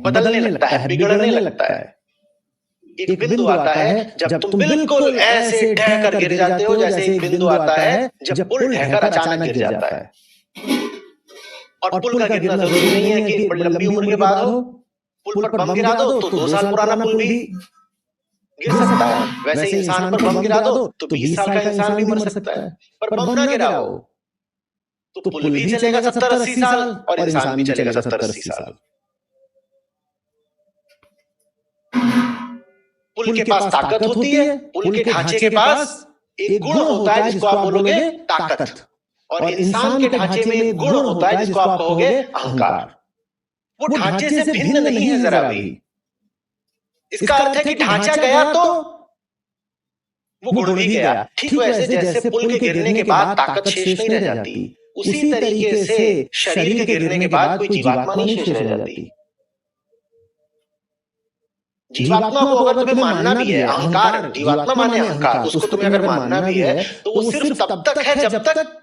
बदलने लगता है, बिगड़ने लगता है। एक बिंदु आता है जब तुम बिल्कुल ऐसे ढह कर गिर जाते हो, जैसे एक बिंदु आता है जब पुल ढहकर अचानक गिर जाता है। और पुल का गिरना जरूरी नहीं है कि बड़ी लंबी उम्र के बाद हो। पुल पर बम गिरा दो तो 2 साल पुराना पुल भी गिर सकता है। वैसे ही इंसान पर बम गिरा दो तो 20 साल का इंसान भी मर सकता है। पर बम ना गिराओ तो पुल भी चलेगा 70-80 साल और इंसान भी चलेगा 70-80 साल। पुल के पास ताकत होती है, पुल के ढांचे के पास एक गुण होता है जिसको आप बोलोगे ताकत, और इंसान के ढांचे में एक गुण होता है जिसको आप कहोगे अहंकार। वो ढांचे से भिन्न नहीं है जरा भी। इसका अर्थ है कि ढांचा गया तो वो गुण भी गया। ठीक वैसे जैसे पुल के गिरने के बाद ताकत शेष नहीं रह जाती, उसी तरीके से शरीर के गिरने के बाद कोई जीवात्मा नहीं शेष रह जाती। जीवात्मा को अगर तुम्हें मानना भी है, अहंकार, जीवात्मा माने अहंकार, उसको तुम्हें अगर मानना भी है तो वो सिर्फ तब तक है जब तक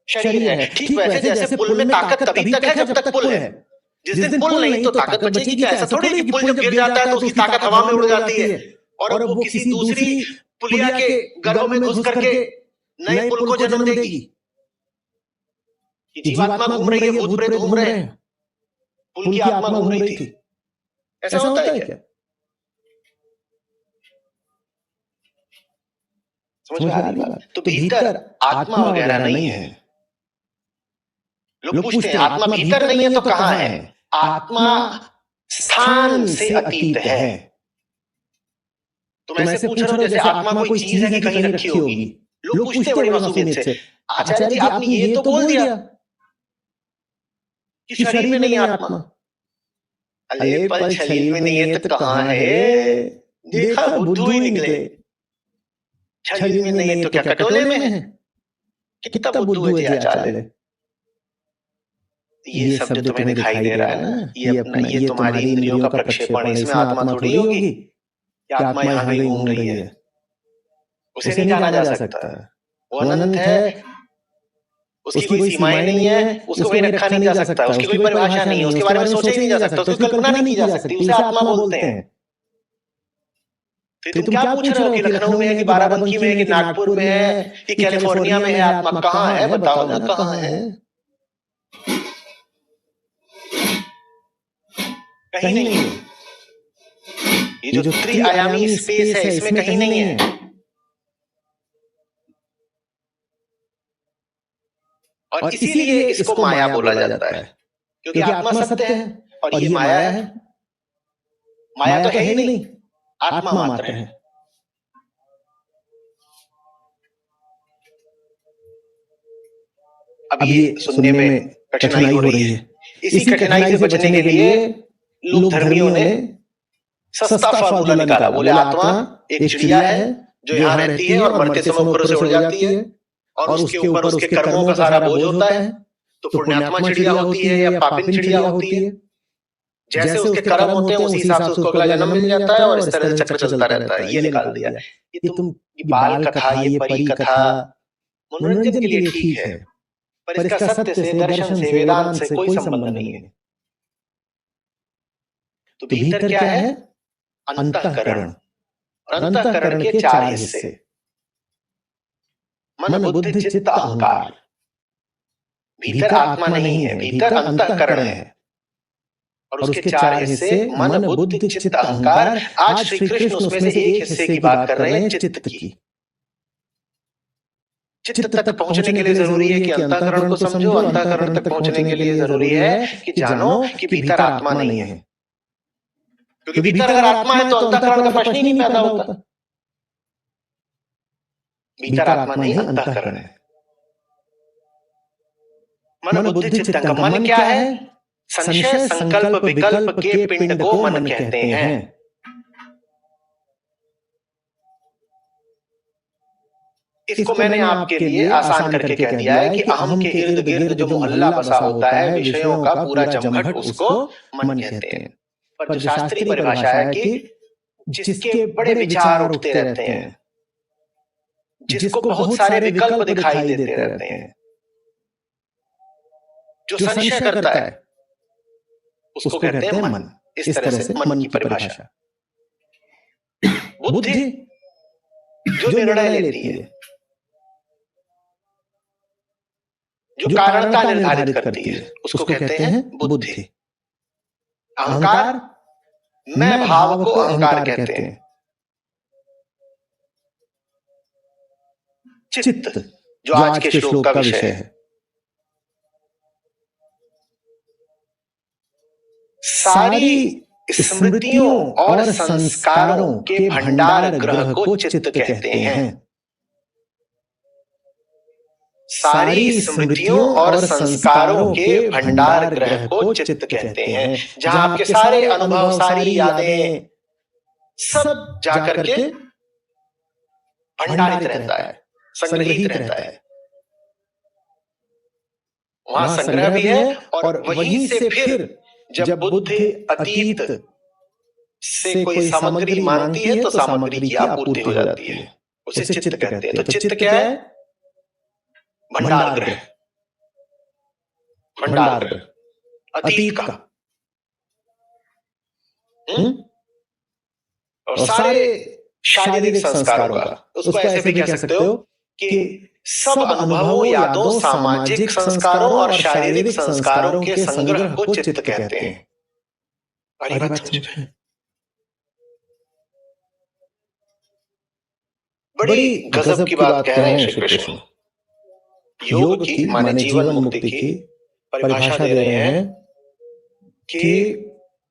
शरीर है। ठीक वैसे जैसे पुल में ताकत तभी तक है जब तक पुल है। जिस दिन पुल नहीं तो ताकत बचेगी क्या? ऐसा थोड़ी कि पुल जब गिर जाता है तो उसकी ताकत हवा में उड़ जाती है और वो किसी दूसरी पुलिया के गर्भ में घुस करके नए पुल को जन्म देगी। जीवात्मा घूम रही है, भूत प्रेत घूम रहे हैं, पुल की आत्मा घूम रही थी। ऐसा होता है क्या? समझ में आ रही बात? तो भीतर आत्मा वगैरह नहीं है। लोग पूछते हैं आत्मा भीतर नहीं है तो कहां है? आत्मा स्थान से अतीत है। तुम ऐसे पूछ रहे हो जैसे आत्मा कोई चीज है कि कहीं रखी होगी। लोग पूछते हैं बड़ी मासूमियत से, आचार्य जी आपने ये तो बोल दिया कि शरीर में नहीं है आत्मा। अरे पर शरीर में नहीं है तो कहां है? देखा बुद्धू ही निकले। शरीर में नहीं है तो क्या कटोले में है? कितना बुद्धू है आचार्य। ये सब जो तुम्हें दिखाई दे रहा है ना, ये तुम्हारी इंद्रियों का प्रक्षेपण, इसमें आत्मा थोड़ी होगी कि आत्मा यहाँ गई घूम रही है। उसे नहीं जाना जा सकता, वो अनंत है, उसकी कोई सीमाएं नहीं है, उसको कहीं रखा नहीं जा सकता, उसकी कोई परिभाषा नहीं है, उसके बारे में सोचा ही नहीं जा सकता, उसकी कल्पना नहीं की जा सकती, उसे आत्मा बोलते हैं। तो तुम क्या पूछ रहे हो कि लखनऊ में है कि बाराबंकी में है कि नागपुर में है कि कैलिफोर्निया में है आत्मा? कहाँ है बताओ ना, कहाँ है? कहीं नहीं है। ये जो त्रिआयामी स्पेस है इसमें कहीं नहीं है। और इसीलिए इसको माया बोला जाता है, क्योंकि आत्मा सत्य है और ये माया है। माया तो है ही नहीं, आत्मा मात्र है। अब ये सुनने में कठिनाई हो रही है। इसी कठिनाई से बचने के लिए लोग धर्मियों ने सस्ता फार्मूला निकाला। बोले आत्मा एक चिड़िया है जो यहाँ रहती है और मरते समय ऊपर से उड़ जाती है और उसके ऊपर उसके कर्मों का सारा बोझ होता है। तो पुण्यात्मा चिड़िया होती है या पापिन चिड़िया होती है। जैसे उसके कर्म होते हैं उसी हिसाब से उसको अगला जन्म मिल जाता है और इस तरह से चक्र चलता रहता है। ये निकाल दिया। ये तुम बाल कथा, ये परी कथा मनोरंजन के लिए ठीक है, पर इसका सत्य से, दर्शन से, वेदांत से कोई संबंध नहीं है। तो भीतर क्या है? अंतःकरण। और अंतःकरण के 4 हिस्से, मन बुद्धि चित्त अहंकार। भीतर आत्मा नहीं है, भीतर अंतःकरण है और उसके 4 हिस्से मन बुद्धि चित्त अहंकार। आज श्री कृष्ण उसमें से एक हिस्से की बात कर रहे हैं, चित्त की। चित्त तक पहुंचने के लिए जरूरी है कि अंतःकरण को समझो। अंतःकरण तक पहुंचने के लिए जरूरी है कि जानो कि भीतर आत्मा नहीं है। क्योंकि भीतर अगर आत्मा है तो अंतःकरण का प्रश्न ही नहीं पैदा होता। भीतर आत्मा नहीं, अंतःकरण है। मन बुद्धि चित्त अहंकार। मन क्या है? संशय संकल्प विकल्प के पिंड को मन कहते हैं। इसको मैंने आपके लिए आसान करके कह दिया है कि अहम के इर्द गिर्द जो मोहल्ला बसा होता है, विषयों का पूरा जमघट, उसको मन कहते हैं। पर जो शास्त्रीय परिभाषा है कि जिसके बड़े विचार उठते रहते हैं, जिसको बहुत सारे विकल्प दिखाई देते रहते हैं, जो संशय करता है, उसको कहते हैं मन। इस तरह से मन की परिभाषा। बुद्धि जो निर्णय लेती है, जो कारणता निर्धारित करती है, उसको कहते हैं बुद्धि। अहंकार, मैं भाव को अहंकार कहते हैं। चित्त जो आज के श्लोक का विषय है, सारी स्मृतियों और संस्कारों के भंडार ग्रह को चित्त कहते हैं। सारी स्मृतियों और संस्कारों के भंडार ग्रह को चित्त कहते हैं, जहां आपके सारे अनुभव, सारी यादें सब जाकर के भंडारित रहता है, संग्रहित रहता है। वहां संग्रह भी है और वहीं से फिर जब बुद्धि अतीत से कोई सामग्री मांगती है तो सामग्री की आपूर्ति हो जाती है, उसे चित्त कहते हैं। तो चित्त क्या है? भंडार ग्रह, भंडार ग्रह अतीत का। और सारे शारीरिक संस्कारों का, उसको ऐसे भी कह सकते हो कि सब अनुभवों, यादों, सामाजिक संस्कारों और शारीरिक संस्कारों के संग्रह को चित्त कहते हैं। अरे बात समझ में बड़ी गजब की बात कह रहे हैं श्री कृष्ण। योग की माने जीवन मुक्ति की परिभाषा दे रहे हैं कि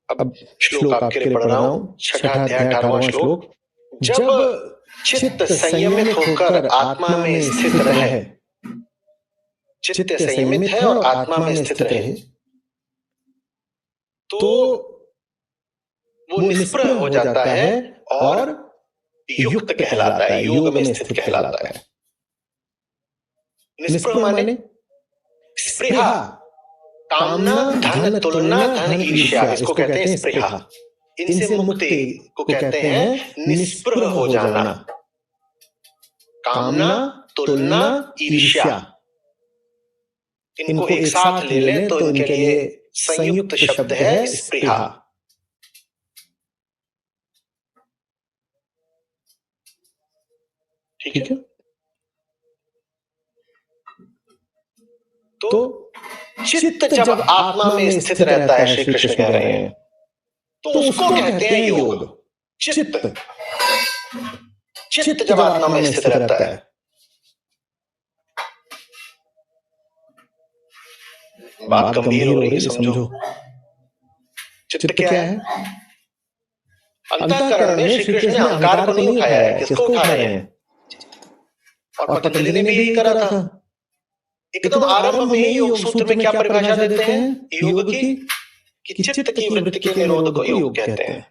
अब श्लोक आपके लिए पढ़ रहा हूं, 6वां अध्याय 18वां श्लोक। जब चित्त संयमित होकर आत्मा में स्थित रहे, चित्त संयमित है और आत्मा में स्थित रहे, तो वो निष्प्रह हो जाता है और युक्त कहलाता है, योग में स्थित कहलाता है। निष्प्रह माने स्पृहा, कामना, धन तुलना, धन ईर्ष्या, इसको कहते हैं स्पृहा। इनसे मुक्ति को कहते हैं निष्प्रह हो जाना। कामना, तुलना, ईर्ष्या, इनको एक साथ ले लें तो इनके लिए संयुक्त शब्द है स्पृहा। ठीक है? तो चित्त जब आत्मा में स्थित रहता है, श्री कृष्ण कह रहे हैं, तो उसको कहते हैं योग। चित्त, चित्त जब आत्मा में स्थित रहता है, बात गंभीर हो रही है, समझो। चित्त क्या है? अंतःकरण में श्री कृष्ण ने अहंकार को नहीं उठाया है, किसको उठा रहे हैं? और पतंजलि ने भी यही करा था। एकदम आरंभ में ही योग सूत्र में क्या परिभाषा देते हैं योग की? कि चित्त की वृत्ति के निरोध को योग कहते हैं।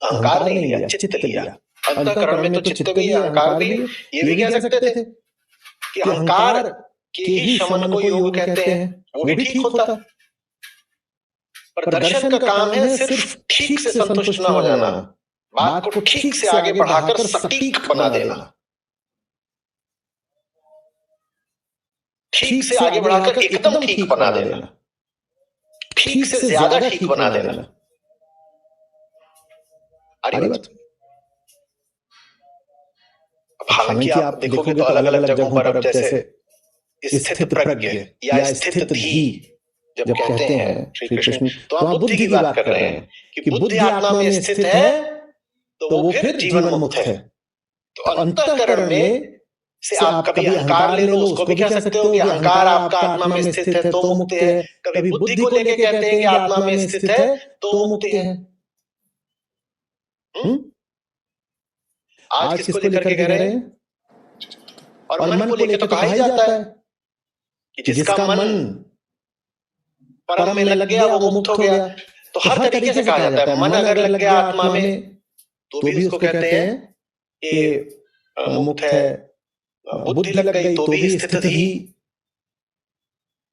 अहंकार नहीं लिया, चित्त लिया। अंतःकरण में तो चित्त भी है, अहंकार भी है। ये भी कह सकते थे कि अहंकार के ही शमन को योग कहते हैं, वो भी ठीक होता। पर दर्शन का काम है सिर्फ ठीक से संतुष्ट न हो जाना, बात को ठीक से आगे बढ़ाकर सटीक बना देना, ठीक से आगे बढ़ाकर एकदम ठीक बना देना, ठीक से ज्यादा ठीक बना देना। अरे बात, हालांकि आप देखोगे तो अलग अलग जगहों पर अब जैसे स्थित प्रज्ञ या स्थित धी जब कहते हैं श्री कृष्ण, तो आप बुद्धि की बात कर रहे हैं कि बुद्धि आत्मा में स्थित है तो वो फिर जीवन मुक्त है। तो अंतःकरण में से आप कभी अहंकार ले लो, उसको भी कह सकते हो कि अहंकार आपका आत्मा में स्थित है तो मुक्त है। कभी बुद्धि को लेके कहते हैं कि आत्मा में स्थित है तो मुक्त है। आज किसको लेकर के कह रहे हैं? और मन को लेकर तो कहा ही जाता है कि जिसका मन परम में लग गया वो मुक्त हो गया। तो हर तरीके से कहा जाता है। मन अगर लग गया आत्मा में तो भी उसको कहते हैं कि मुक्त है। बुद्धि लग गई तो भी स्थित ही।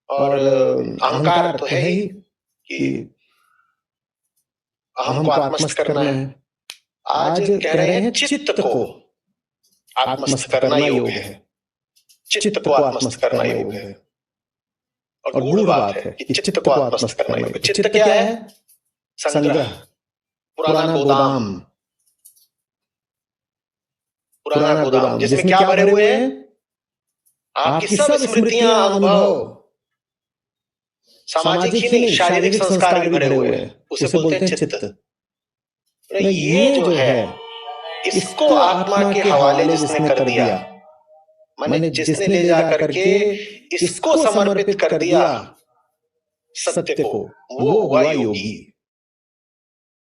और अहंकार तो है ही कि अहम को आत्मस्थ करना है। आज कह रहे हैं चित्त को आत्मस्थ करना योग है, चित्त को आत्मस्थ करना योग है। और गूढ़ बात है कि चित्त को आत्मस्थ करना योग। चित्त क्या है? संग्रह, पुराना गोदाम, पुराना गोदाम जिसमें क्या भरे हुए हैं? आपकी सब स्मृतियां, अनुभव, सामाजिक ही नहीं शारीरिक संस्कार भी भरे हुए हैं। उसे बोलते हैं चित्त। ये जो है इसको आत्मा के हवाले जिसने कर दिया, माने जिसने ले जा करके इसको समर्पित कर दिया सत्य को, वो हुआ योगी।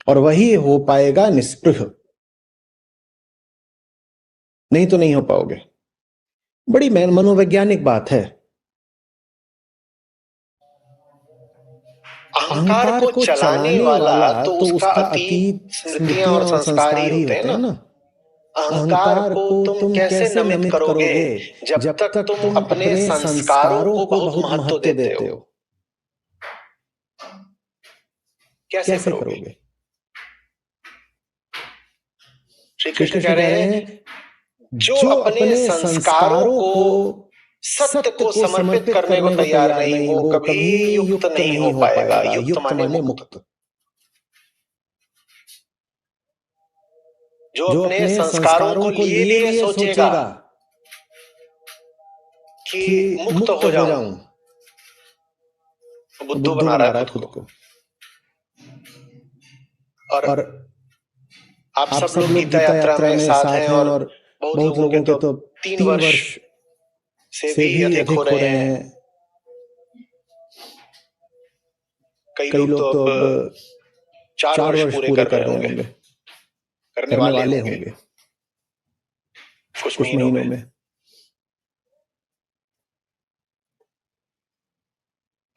और वही हो पाएगा निस्पृह, नहीं तो नहीं हो पाओगे। बड़ी मनोवैज्ञानिक बात है। अहंकार को चलाने वाला तो उसका अतीत स्मृतियां और संस्कार ही होते हैं ना। अहंकार को तुम कैसे नमित करोगे जब तक तुम अपने संस्कारों को बहुत महत्व देते हो? कैसे करोगे? श्री कृष्ण कह रहे हैं जो अपने संस्कारों को सत्य को समर्पित करने को तैयार नहीं, वो कभी युक्त नहीं हो पाएगा। युक्त माने मुक्त। जो अपने संस्कारों को लिए सोचेगा कि मुक्त हो जाऊं, बुद्धू बना रहा है खुद को। और आप सब लोग गीता यात्रा में साथ हैं और बहुत लोगों के तो 3 वर्ष से भी अधिक हो रहे हैं। कई लोग तो अब 4 वर्ष पूरे कर रहे होंगे, करने वाले होंगे कुछ महीनों में।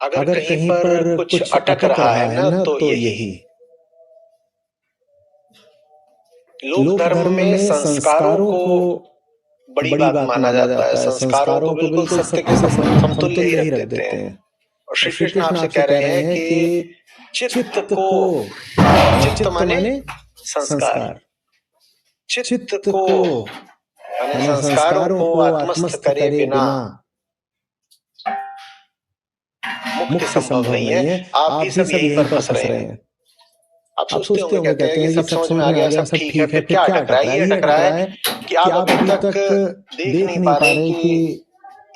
अगर कहीं पर कुछ अटक रहा है ना तो यही लोक धर्म में संस्कारों को बड़ी बात माना जाता है। संस्कारों को बिल्कुल सत्य के समतुल्य ही रख देते हैं। और श्री कृष्ण आपसे कह रहे हैं कि चित्त को, चित्त माने संस्कार, चित्त को संस्कारों को आत्मस्थ करे बिना मुक्ति संभव नहीं है। आप भी सब यहीं पर फंस रहे हैं। आप सोचते होंगे, कहते हैं कि सब समझ में आ गया, सब ठीक है, फिर क्या अटक रहा है? ये अटक रहा है कि आप अभी तक देख नहीं पा रहे कि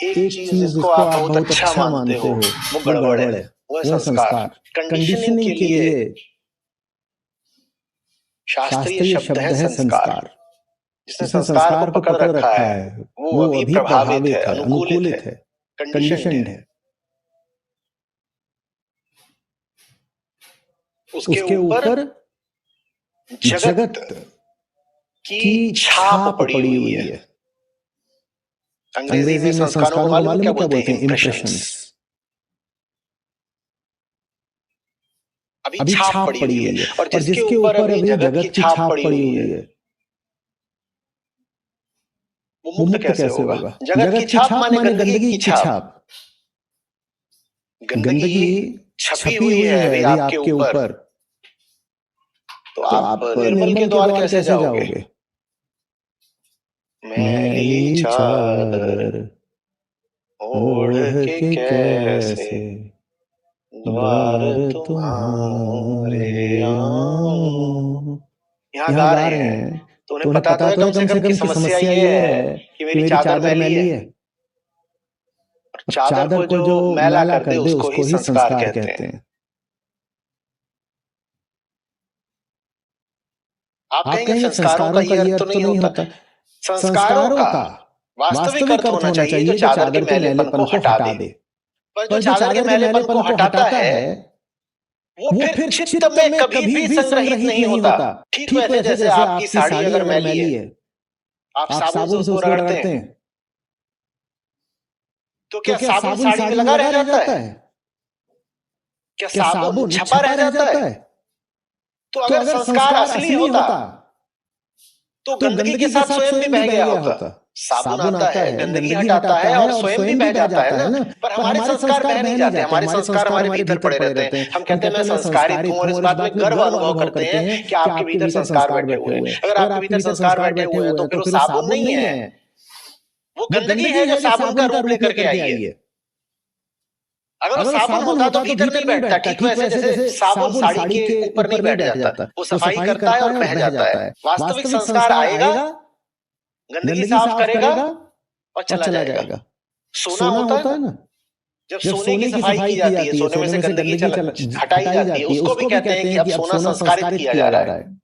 एक चीज जिसको आप बहुत अच्छा मानते हो वो गड़बड़ है, वो संस्कार। कंडीशनिंग के लिए शास्त्रीय शब्द है संस्कार। जिसने संस्कार को पकड़ रखा है वो अभी प्रभावित है, अनुकूलित है, कंडीशनड है। उसके ऊपर जगत की छाप पड़ी हुई है। अंग्रेजी में संस्कारों को मालूम क्या बोलते हैं? इंप्रेशंस। अभी छाप पड़ी हुई है और जिसके ऊपर अभी जगत की छाप पड़ी हुई है वो मुक्त कैसे होगा? जगत की छाप माने गंदगी की छाप। गंदगी छपी हुई है अभी आपके ऊपर, तो आप निर्मल के द्वार कैसे जाओगे? मैली चादर ओढ़ के कैसे द्वार तुम्हारे आऊं। यहाँ गा रहे हैं तो उन्हें पता तो है कम से कम की समस्या ये है कि मेरी चादर मैली है। चादर को जो मैला कर दे उसको ही संस्कार कहते हैं। आप कहेंगे संस्कारों का ये अर्थ तो नहीं होता। संस्कारों का वास्तविक अर्थ होना चाहिए जो चादर के मैलेपन को हटा दे। पर जो चादर के मैलेपन को हटाता है वो फिर चित्त में कभी भी संग्रहित नहीं होता। ठीक वैसे जैसे आपकी साड़ी अगर मैली है, आप साबुन से उसको रगड़ते हैं तो क्या साबुन साड़ी में लगा रह जाता है? क्या साबुन छपा रह जाता है? तो अगर संस्कार असली होता तो गंदगी के साथ स्वयं भी बह गया होता। साबुन आता है, गंदगी हटाता है और स्वयं भी बह जाता है ना। पर हमारे संस्कार बह नहीं जाते। हमारे संस्कार हमारे भीतर पड़े रहते हैं। हम कहते हैं मैं संस्कारित हूं और इस बात में गर्व अनुभव करते हैं कि आपके भीतर संस्कार बैठे हुए हैं। अगर आपके भीतर संस्कार बैठे हुए हैं तो फिर वो साबुन नहीं है, वो गंदगी है जो साबुन का रूप लेकर के आई है। अगर वो साबुन होता तो भीतर नहीं बैठता, ठीक वैसे जैसे साबुन साड़ी के ऊपर नहीं बैठ जाता, वो सफाई करता है और बह जाता है। वास्तविक संस्कार आएगा, गंदगी साफ करेगा और चला जाएगा। सोना होता है ना, जब सोने की सफाई की जाती है, सोने में से गंदगी हटाई जाती है, उसको भी कहते हैं कि अब सोना संस्कारित किया जा रहा है।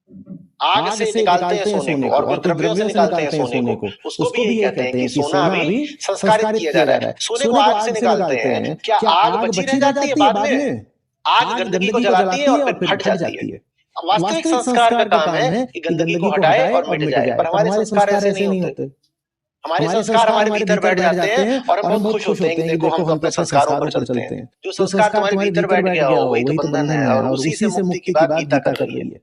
आग से निकालते हैं सोने को और द्रव्यों से निकालते हैं सोने को, उसको भी यही कहते हैं कि सोना अभी संस्कारित किया जा रहा है। सोने को आग से निकालते हैं, क्या आग बची रह जाती है बाद में? आग गंदगी को जलाती है और फिर फट जाती है। वास्तविक संस्कार का काम है कि गंदगी को हटाए और मिट जाए, पर हमारे संस्कार ऐसे नहीं होते। हमारे संस्कार हमारे भीतर बैठ जाते हैं और हम बहुत खुश होते हैं कि देखो हम अपने संस्कारों पर चलते हैं। जो संस्कार तुम्हारे भीतर बैठ गया हो वही तो बंधन है, और उसी से मुक्ति की बात गीता कर रही है।